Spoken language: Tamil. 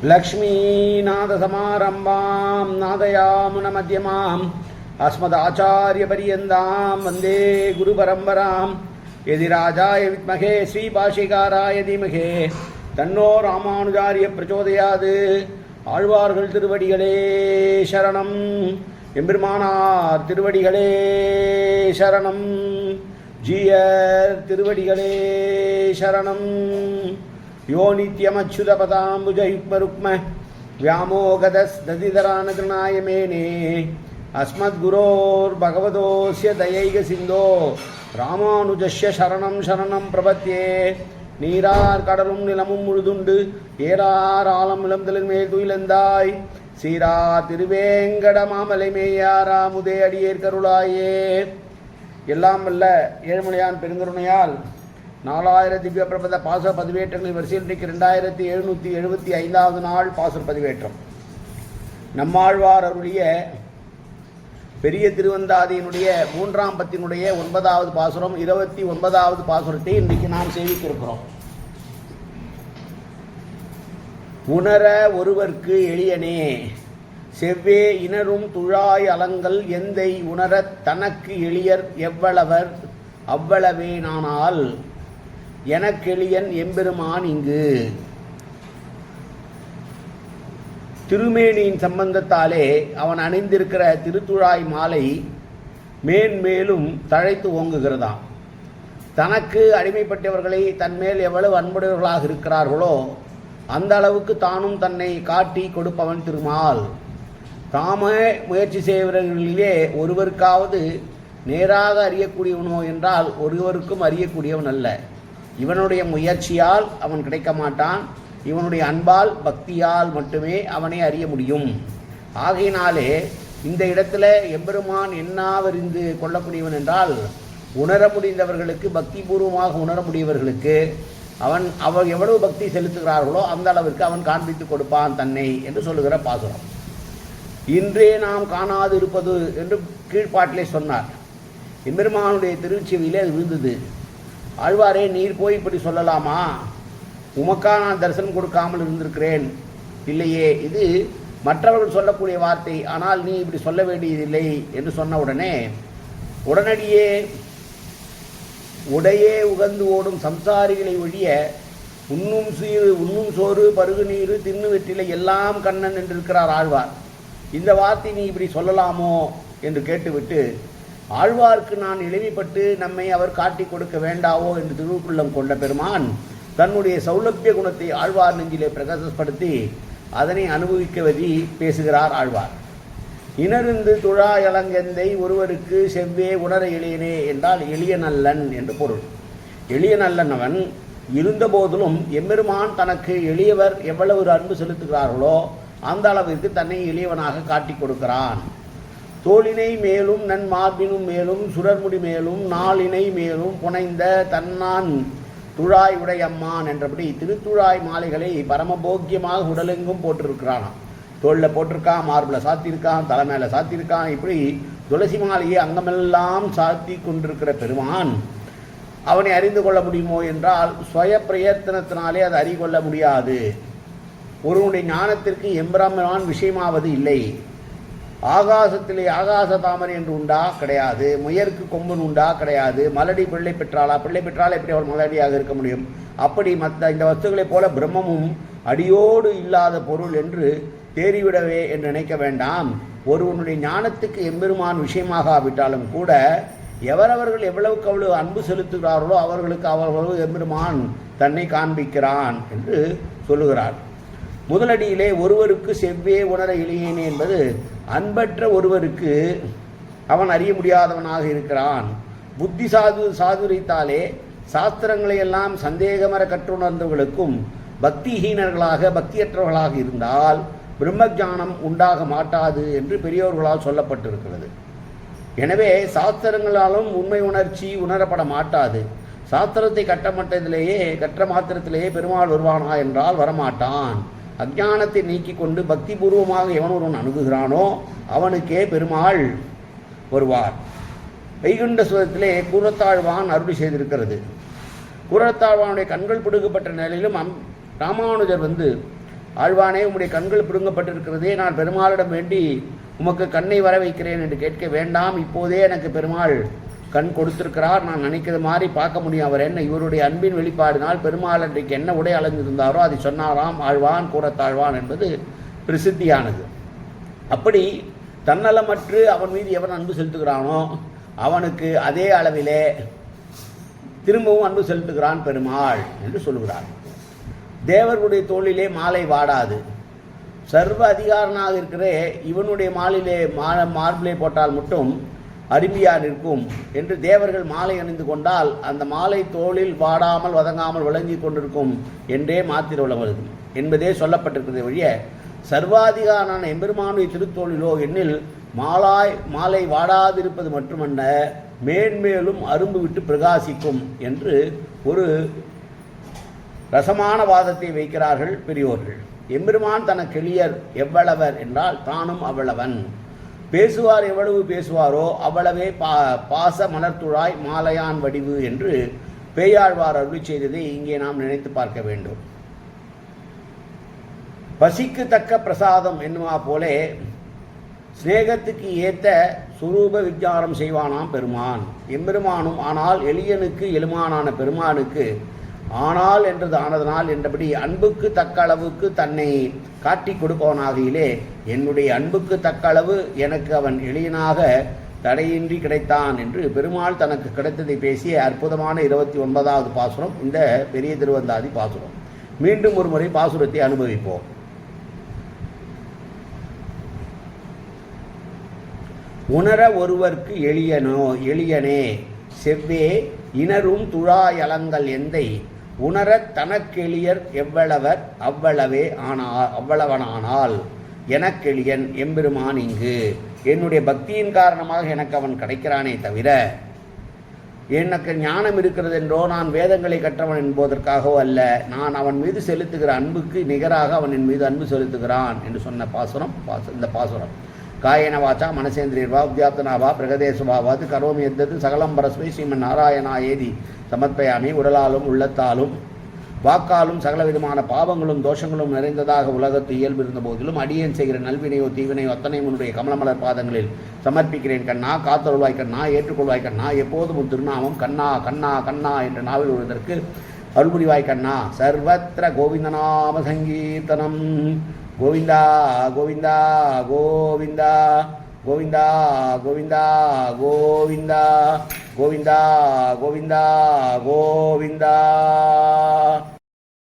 लक्ष्मीनाथसमारम्भां नादयामुनमध्यमाम् अस्मदाचार्यपर्यन्तां वन्दे गुरुपरम्परां यदिराजाय विद्महे श्रीभाष्यकाराय धीमहि तन्नो रामानुजार्य प्रचोदयात् ஆழ்வார்கள் திருவடிகளே சரணம் எம்பெருமானார் திருவடிகளே சரணம் ஜீயர் திருவடிகளே சரணம் யோ நித்யமச்சுதபதாம்புஜயுக்மருக்ம व्यामोगदस्दधिधरानकृणाय मेने अस्मद्गुरोर्भगवतोऽस्य दयैकसिन्धो रामानुजस्य शरणं शरणं प्रपद्ये நீரார் கடலும் நிலமும் முழுதுண்டு ஏறார் ஆலம் இளம்தலின் மேல் துயிலந்தாய் சீரா திருவேங்கட மாமலை மேயாரா முதே அடியேற் கருளாயே. எல்லாம் வல்ல ஏழுமலையான் பெருங்கருணையால் 4000 திவ்ய பிரபந்த பாசுர பதிவேற்றங்கள் வரிசையில் இன்றைக்கு 2775வது நாள் பாசுர பதிவேற்றம். நம்மாழ்வார் அருளிய பெரிய திருவந்தாதியினுடைய 3ஆம் பத்தினுடைய 9வது பாசுரம் 29வது பாசுரத்தை இன்றைக்கு நாம் சேவிக்க இருக்கிறோம். உணர ஒருவர்க்கு எளியனே செவ்வே இனரும் துழாய் அலங்கள் எந்தை உணரத் தனக்கு எளியர் எவ்வளவர் அவ்வளவே நானால் எனக்கெளியன் எம்பெருமான் இங்கு. திருமேனியின் சம்பந்தத்தாலே அவன் அணிந்திருக்கிற திருத்துழாய் மாலை மேன்மேலும் தழைத்து ஓங்குகிறதாம். தனக்கு அடிமைப்பட்டவர்களை தன்மேல் எவ்வளவு அன்புடையவர்களாக இருக்கிறார்களோ அந்த அளவுக்கு தானும் தன்னை காட்டி கொடுப்பவன் திருமால். தாமே முயற்சி செய்வர்களிலே ஒருவருக்காவது நேராக அறியக்கூடியவனோ என்றால் ஒருவருக்கும் அறியக்கூடியவன் அல்ல. இவனுடைய முயற்சியால் அவன் கிடைக்க மாட்டான். இவனுடைய அன்பால் பக்தியால் மட்டுமே அவனை அறிய முடியும். ஆகையினாலே இந்த இடத்துல எம்பெருமான் என்னாவறிந்து கொள்ளக்கூடியவன் என்றால் உணர முடிந்தவர்களுக்கு பக்தி பூர்வமாக உணர முடியவர்களுக்கு அவர் எவ்வளவு பக்தி செலுத்துகிறார்களோ அந்த அளவிற்கு அவன் காண்பித்து கொடுப்பான் தன்னை என்று சொல்லுகிற பாசுரம். இன்றே நாம் காணாது இருப்பது என்று கீழ்ப்பாட்டிலே சொன்னார். எம்பெருமானுடைய திருச்சிவிலே அது விழுந்தது. ஆழ்வாரே, நீர் போய் இப்படி சொல்லலாமா? உமக்கா நான் தரிசனம் கொடுக்காமல் இருந்திருக்கிறேன் இல்லையே, இது மற்றவர்கள் சொல்லக்கூடிய வார்த்தை, ஆனால் நீ இப்படி சொல்ல வேண்டியதில்லை என்று சொன்ன உடனடியே உடையே உகந்து ஓடும் சம்சாரிகளை ஒழிய உண்ணும் சோறு பருகு நீர் தின்னு வெற்றிலை எல்லாம் கண்ணன் என்றிருக்கிறார் ஆழ்வார். இந்த வார்த்தை நீ இப்படி சொல்லலாமோ என்று கேட்டுவிட்டு, ஆழ்வார்க்கு நான் எளிமைப்பட்டு நம்மை அவர் காட்டி கொடுக்க வேண்டாவோ என்று திருவுக்குள்ளம் கொண்ட பெருமான் தன்னுடைய சௌலபிய குணத்தை ஆழ்வார் நெஞ்சிலே பிரகாசப்படுத்தி அதனை அனுபவிக்கவதி பேசுகிறார் ஆழ்வார். இனருந்து துழாயலங்கெந்தை ஒருவருக்கு செவ்வே உணர எளியனே என்றால் எளிய நல்லன் என்று பொருள். எளிய நல்லன் அவன் இருந்த போதிலும் எம்பெருமான் தனக்கு எளியவர் எவ்வளவு அன்பு செலுத்துகிறார்களோ அந்த அளவிற்கு தன்னை எளியவனாக காட்டி கொடுக்கிறான். தோளினை மேலும் நன் மார்பினும் மேலும் சுடர்முடி மேலும் நாளினை மேலும் புனைந்த தன்னான் துழாய் உடையம்மான் என்றபடி திருத்துழாய் மாலைகளை பரமபோக்கியமாக உடலெங்கும் போட்டிருக்கிறானாம். தோளில் போட்டிருக்கான், மார்பில் சாத்தியிருக்கான், தலைமையில சாத்தியிருக்கான். இப்படி துளசி மாலையை அங்கமெல்லாம் சாத்தி கொண்டிருக்கிற பெருமான் அவனை அறிந்து கொள்ள முடியுமோ என்றால் சுய பிரயத்தனத்தினாலே அதை அறிகொள்ள முடியாது. ஒருவனுடைய ஞானத்திற்கு எம்பெருமான் விஷயமாவது இல்லை. ஆகாசத்திலே ஆகாச தாமரை என்று உண்டா? கிடையாது. முயற்கு கொம்பன் உண்டா? கிடையாது. மலடி பிள்ளை பெற்றாளா? பிள்ளை பெற்றால் எப்படி அவர் மலடியாக இருக்க முடியும்? அப்படி மற்ற இந்த வஸ்துக்களைப் போல பிரம்மமும் அடியோடு இல்லாத பொருள் என்று தேறிவிடவே என்று நினைக்க வேண்டாம். ஒருவனுடைய ஞானத்துக்கு எம்பெருமான் விஷயமாகாவிட்டாலும் கூட எவரவர்கள் எவ்வளவுக்கு அவ்வளவு அன்பு செலுத்துகிறார்களோ அவர்களுக்கு அவர்களது எம்பெருமான் தன்னை காண்பிக்கிறான் என்று சொல்லுகிறார். முதலடியிலே ஒருவருக்கு செவ்வே உணர எளியேனே என்பது அன்பற்ற ஒருவருக்கு அவன் அறிய முடியாதவனாக இருக்கிறான். புத்தி சாதுரித்தாலே சாஸ்திரங்களை எல்லாம் சந்தேகமர கற்றுணர்ந்தவர்களுக்கும் பக்திஹீனர்களாக பக்தியற்றவர்களாக இருந்தால் பிரம்மஜானம் உண்டாக மாட்டாது என்று பெரியோர்களால் சொல்லப்பட்டிருக்கிறது. எனவே சாஸ்திரங்களாலும் உண்மை உணர்ச்சி உணரப்பட மாட்டாது. சாஸ்திரத்தை கற்ற மாத்திரத்திலேயே பெருமாள் வருவானா என்றால் வரமாட்டான். அஞ்ஞானத்தை நீக்கி கொண்டு பக்தி பூர்வமாக எவன் ஒருவன் அணுகுகிறானோ அவனுக்கே பெருமாள் வருவார். வைகுண்ட சுதத்திலே கூரத்தாழ்வான் அருளி செய்திருக்கிறது. கூரத்தாழ்வானுடைய கண்கள் பிடுங்கப்பட்ட நிலையிலும் ராமானுஜர் ஆழ்வானே, உம்முடைய கண்கள் பிடுங்கப்பட்டிருக்கிறதே, நான் பெருமாளிடம் வேண்டி உமக்கு கண்ணை வர வைக்கிறேன் என்று கேட்க வேண்டாம். இப்போதே எனக்கு பெருமாள் கண் கொடுத்திருக்கிறார். நான் நினைக்கிறது மாதிரி பார்க்க முடியும் அவர் என்ன. இவருடைய அன்பின் வெளிப்பாடினால் பெருமாள் அன்றைக்கு என்ன உடை அலைந்திருந்தாரோ அதை சொன்னாராம் ஆழ்வான் கூறத்தாழ்வான் என்பது பிரசித்தியானது. அப்படி தன்னலமற்று அவன் மீது எவன் அன்பு செலுத்துகிறானோ அவனுக்கு அதே அளவிலே திரும்பவும் அன்பு செலுத்துகிறான் பெருமாள் என்று சொல்லுகிறார். தேவர்களுடைய தோளிலே மாலை வாடாது. சர்வ அதிகாரனாக இருக்கிற இவனுடைய மார்பிலே போட்டால் மட்டும் அருமையா நிற்கும் என்று தேவர்கள் மாலை அணிந்து கொண்டால் அந்த மாலை தோளில் வாடாமல் வதங்காமல் விளங்கி கொண்டிருக்கும் என்றே மாத்திர உள்ளது என்பதே சொல்லப்பட்டிருக்கிறது வழிய சர்வாதிகாரான எம்பெருமானுடைய திருத்தோளிலோ எண்ணில் மாலை வாடாதிருப்பது மட்டுமல்ல, மேன்மேலும் அரும்பு விட்டு பிரகாசிக்கும் என்று ஒரு ரசமான வாதத்தை வைக்கிறார்கள் பெரியோர்கள். எம்பெருமான் தனக்கு எளியர் எவ்வளவர் என்றால் தானும் அவ்வளவன். பேசுவார் எவ்வளவு பேசுவாரோ அவ்வளவே பாச மலர்த்துழாய் மாலையான் வடிவு என்று பேயாழ்வார் அருளி செய்ததை இங்கே நாம் நினைத்து பார்க்க வேண்டும். பசிக்கு தக்க பிரசாதம் என்னுமா போலே சிநேகத்துக்கு ஏத்த சுரூப விஞ்ஞானம் செய்வானாம் பெருமான். எம்பெருமானும் ஆனால் எளியனுக்கு எலுமானான பெருமானுக்கு ஆனால் என்றது ஆனதனால் என்றபடி அன்புக்கு தக்க அளவுக்கு தன்னை காட்டி கொடுப்பவனாகிலே என்னுடைய அன்புக்கு தக்க அளவு எனக்கு அவன் எளியனாக தடையின்றி கிடைத்தான் என்று பெருமாள் தனக்கு கிடைத்ததை பேசிய அற்புதமான 29வது பாசுரம் இந்த பெரிய திருவந்தாதி பாசுரம். மீண்டும் ஒரு முறை பாசுரத்தை அனுபவிப்போம். உணர ஒருவர்க்கு எளியனே செவ்வே இனரும் துழாயலங்கள் எந்தை உணரத் தனக்கெளியர் எவ்வளவர் அவ்வளவனானால் எனக்கெளியன் எம்பெருமான் இங்கு. என்னுடைய பக்தியின் காரணமாக எனக்கு அவன் கிடைக்கிறானே தவிர எனக்கு ஞானம் இருக்கிறது என்றோ நான் வேதங்களை கற்றவன் என்பதற்காகவோ அல்ல. நான் அவன் மீது செலுத்துகிற அன்புக்கு நிகராக அவன் என் மீது அன்பு செலுத்துகிறான் என்று சொன்ன பாசுரம் இந்த பாசுரம். காயன வாச்சா மனசேந்திரியர்வா உத்யாப்தனாவா பிரகதேசுபாவாது கரோமி எந்தது சகலம் பரஸ்மை ஸ்ரீமன் நாராயணா ஏதி சமர்ப்பயாமி. உடலாலும் உள்ளத்தாலும் வாக்காலும் சகல விதமான பாவங்களும் தோஷங்களும் நிறைந்ததாக உலகத்து இயல்பு இருந்த போதிலும் அடியேன் செய்கிற நல்வினையோ தீவினையோ அத்தனை உன்னுடைய கமலமலர் பாதங்களில் சமர்ப்பிக்கிறேன் கண்ணா. காத்தருள்வாய் கண்ணா, ஏற்றுக்கொள்வாய் கண்ணா. எப்போதும் உன் திருநாமம் கண்ணா கண்ணா கண்ணா என்ற நாவில் வருவதற்கு அருள்புரிவாய் கண்ணா. சர்வத்திர கோவிந்தநாம சங்கீர்த்தனம். கோவிந்தா கோவிந்தா கோவிந்தா கோவிந்தா கோவிந்தா கோவிந்தா கோவிந்தா கோவிந்தா கோவிந்தா.